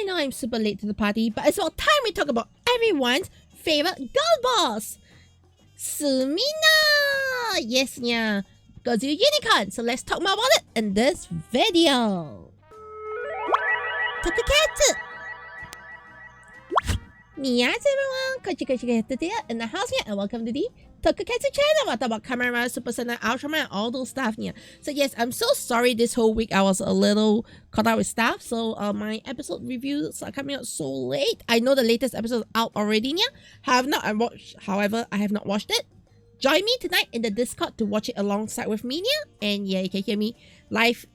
I know I'm super late to the party, but it's about time we talk about everyone's favorite girl boss, Sumina! Yes, yeah, GOZYU Unicorn. So let's talk more about it in this video. Tokusatsu! Yes, everyone, kochi here in the house here, and welcome to the Tokusatsu channel. We'll talk about Kamen, Super Sentai, Ultraman, all those stuff here. So yes, I'm so sorry this whole week I was a little caught up with stuff. So my episode reviews are coming out so late. I know the latest episode is out already here. However, I have not watched it. Join me tonight in the Discord to watch it alongside with me here. And yeah, you can hear me live,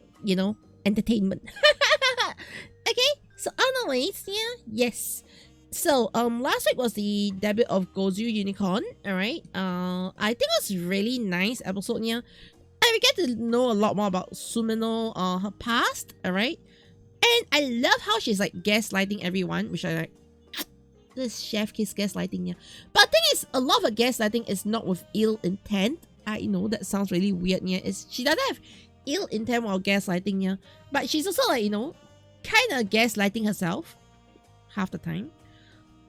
entertainment. Okay, so anyways, yeah, yes. So last week was the debut of GOZYU Unicorn. Alright. I think it was a really nice episode here. And we get to know a lot more about Sumino, her past, alright? And I love how she's like gaslighting everyone, which I like. This chef kiss gaslighting here. But the thing is, a lot of her gaslighting is not with ill intent. I know that sounds really weird here. She doesn't have ill intent while gaslighting here. But she's also like, kind of gaslighting herself half the time.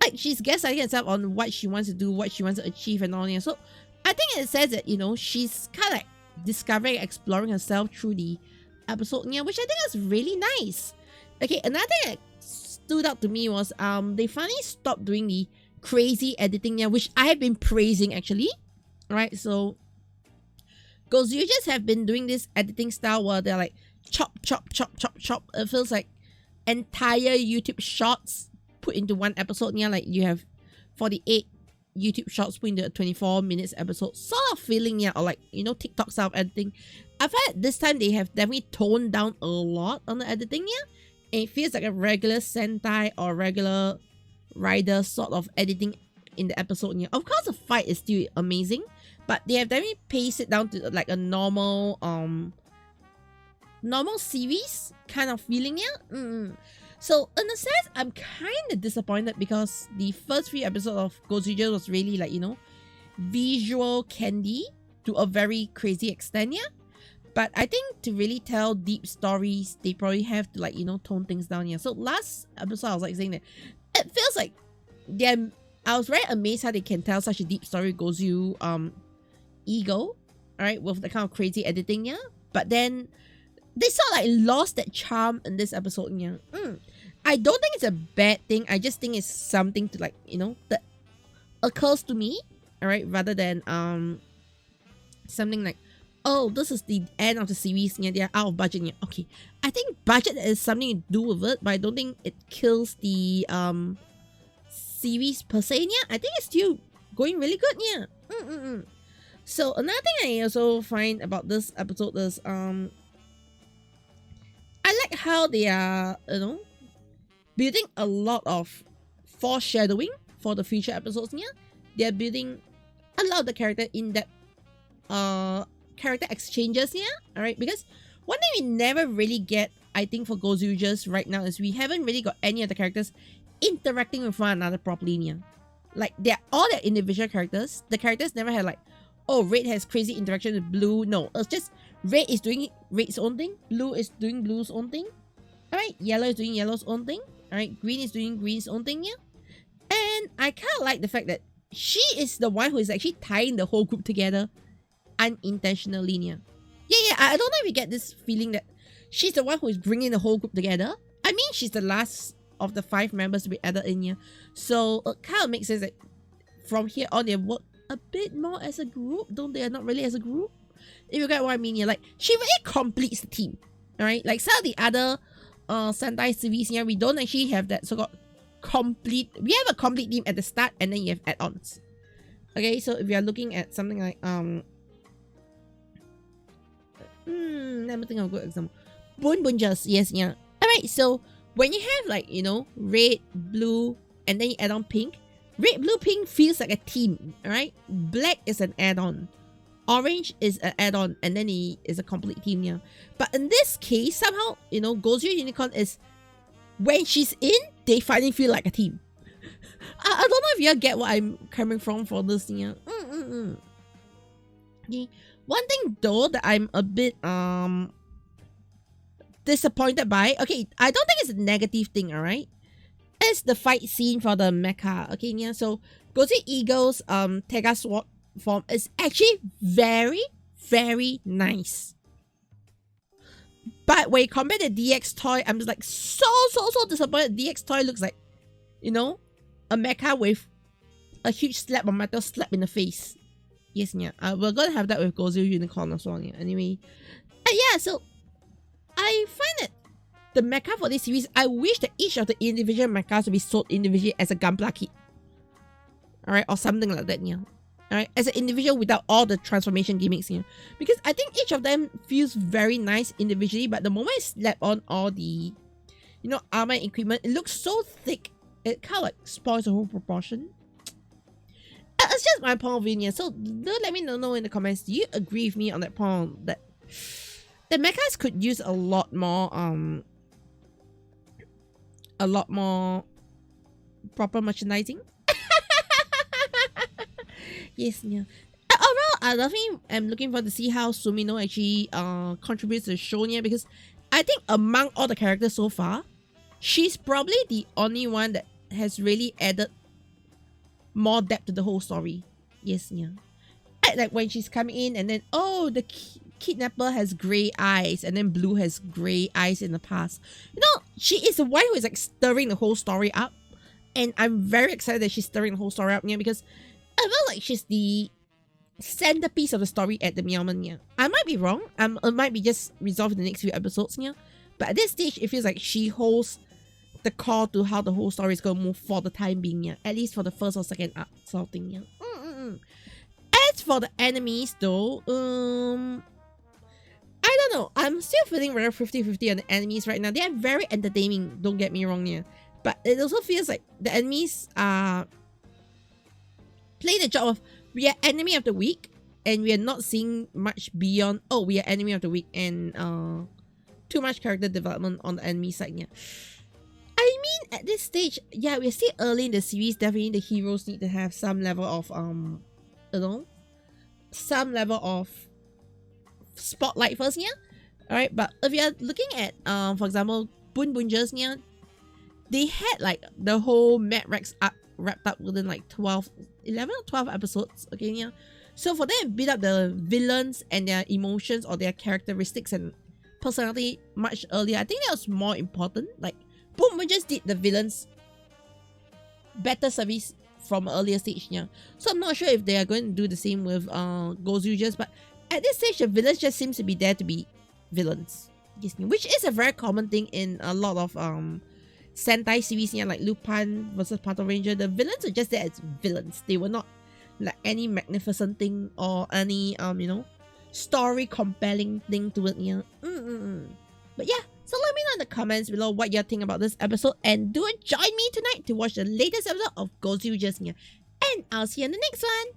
Like, she's gaslighting herself on what she wants to do, what she wants to achieve and all that. So, I think it says that, she's kind of like discovering, exploring herself through the episode, which I think is really nice. Okay, another thing that stood out to me was, they finally stopped doing the crazy editing, which I have been praising, actually. Right, so, Gozyugers have been doing this editing style where they're like, chop, chop, chop, chop, chop. It feels like entire YouTube shorts put into one episode. Like you have 48 YouTube shorts put into a 24 minutes episode sort of feeling, or like, TikTok style of editing. I find this time they have definitely toned down a lot on the editing, and it feels like a regular Sentai or regular rider sort of editing in the episode. Of course the fight is still amazing, but they have definitely paced it down to like a normal series kind of feeling. So in a sense, I'm kind of disappointed because the first few episodes of Gozyugers was really like, visual candy to a very crazy extent, But I think to really tell deep stories, they probably have to like, tone things down, So last episode, I was like saying that it feels like I was very amazed how they can tell such a deep story, GOZYU ego, alright, with the kind of crazy editing, But then they sort of like lost that charm in this episode. I don't think it's a bad thing. I just think it's something to like, that occurs to me, alright, rather than something like, oh, this is the end of the series, they're out of budget. Okay, I think budget has something to do with it, but I don't think it kills the series per se. I think it's still going really good. So another thing I also find about this episode is I like how they are, building a lot of foreshadowing for the future episodes. They're building a lot of the character in-depth character exchanges. Alright, because one thing we never really get, I think, for Gozyugers right now is we haven't really got any of the characters interacting with one another properly. Like, they're all their individual characters. The characters never had like, oh, Red has crazy interaction with Blue. No, it's just Red is doing Red's own thing. Blue is doing Blue's own thing. Alright, Yellow is doing Yellow's own thing. Alright, Green is doing Green's own thing. And I kind of like the fact that she is the one who is actually tying the whole group together unintentionally. Yeah, I don't know if you get this feeling that she's the one who is bringing the whole group together. I mean, she's the last of the 5 members to be added in here. So it kind of makes sense that from here on they work a bit more as a group, though they are not really as a group. If you get what I mean here, like, she really completes the team. Alright, like some of the other Sentai series here, we don't actually have that so-called complete. We have a complete team at the start and then you have add-ons. Okay, so if you are looking at something like let me think of a good example. Boonboomgers, yes, Alright, so when you have like, red, blue, and then you add on pink, red, blue, pink feels like a team, alright? Black is an add-on. Orange is an add-on, and then he is a complete team. But in this case, somehow, GOZYU Unicorn is, when she's in, they finally feel like a team. I don't know if you get what I'm coming from for this. Okay. One thing though that I'm a bit disappointed by, okay, I don't think it's a negative thing, alright? is the fight scene for the mecha. Okay, yeah. So Gozy Eagle's Tega Sword form is actually very, very nice. But when you compare the DX toy, I'm just like so disappointed. DX toy looks like, you know, a mecha with a huge slap of metal slap in the face. Yes, yeah. We're gonna have that with GOZYU Unicorn as well. Yeah. Anyway, yeah. So I find it the mecha for this series. I wish that each of the individual mechas would be sold individually as a Gunpla kit. Alright, or something like that, yeah. Alright, as an individual without all the transformation gimmicks here. Because I think each of them feels very nice individually, but the moment I slap on all the, you know, armor and equipment, it looks so thick, it kind of like spoils the whole proportion. It's just my point of view, yeah. So do let me know in the comments, do you agree with me on that point that the mechas could use a lot more proper merchandising? Yes, yeah. Overall, I definitely am looking forward to see how Sumino actually contributes to the show here, because I think among all the characters so far, she's probably the only one that has really added more depth to the whole story. Yes, yeah. Like when she's coming in and then, oh, the kidnapper has grey eyes and then Blue has grey eyes in the past. You know, she is the one who is like stirring the whole story up. And I'm very excited that she's stirring the whole story up here, because I feel like she's the centerpiece of the story at the moment. Yeah, I might be wrong. It might be just resolved in the next few episodes. Yeah, but at this stage, it feels like she holds the core to how the whole story is going to move for the time being. Yeah, at least for the first or second arc sort of thing. Yeah. As for the enemies, though, I don't know. I'm still feeling very 50-50 on the enemies right now. They are very entertaining. Don't get me wrong. Yeah, but it also feels like the enemies are play the job of we are enemy of the week, and we are not seeing much beyond, oh, we are enemy of the week, and too much character development on the enemy side. Yeah, I mean, at this stage, yeah, we're still early in the series. Definitely the heroes need to have some level of you know, some level of spotlight first. Yeah, alright. But if you're looking at for example, boonboomgers, yeah, they had like the whole Mad Rex arc wrapped up within like 11 or 12 episodes. Okay, yeah. So for them to build up the villains and their emotions or their characteristics and personality much earlier, I think that was more important. Like, Boom just did the villains better service from earlier stage, yeah. So I'm not sure if they are going to do the same with Gozyugers, but at this stage the villains just seems to be there to be villains, which is a very common thing in a lot of Sentai series, yeah, like Lupin versus Pato Ranger. The villains are just there as villains. They were not like any magnificent thing or any you know, story compelling thing to it, yeah. But yeah, so let me know in the comments below what you think about this episode, and do join me tonight to watch the latest episode of Gozyugers, yeah. And I'll see you in the next one.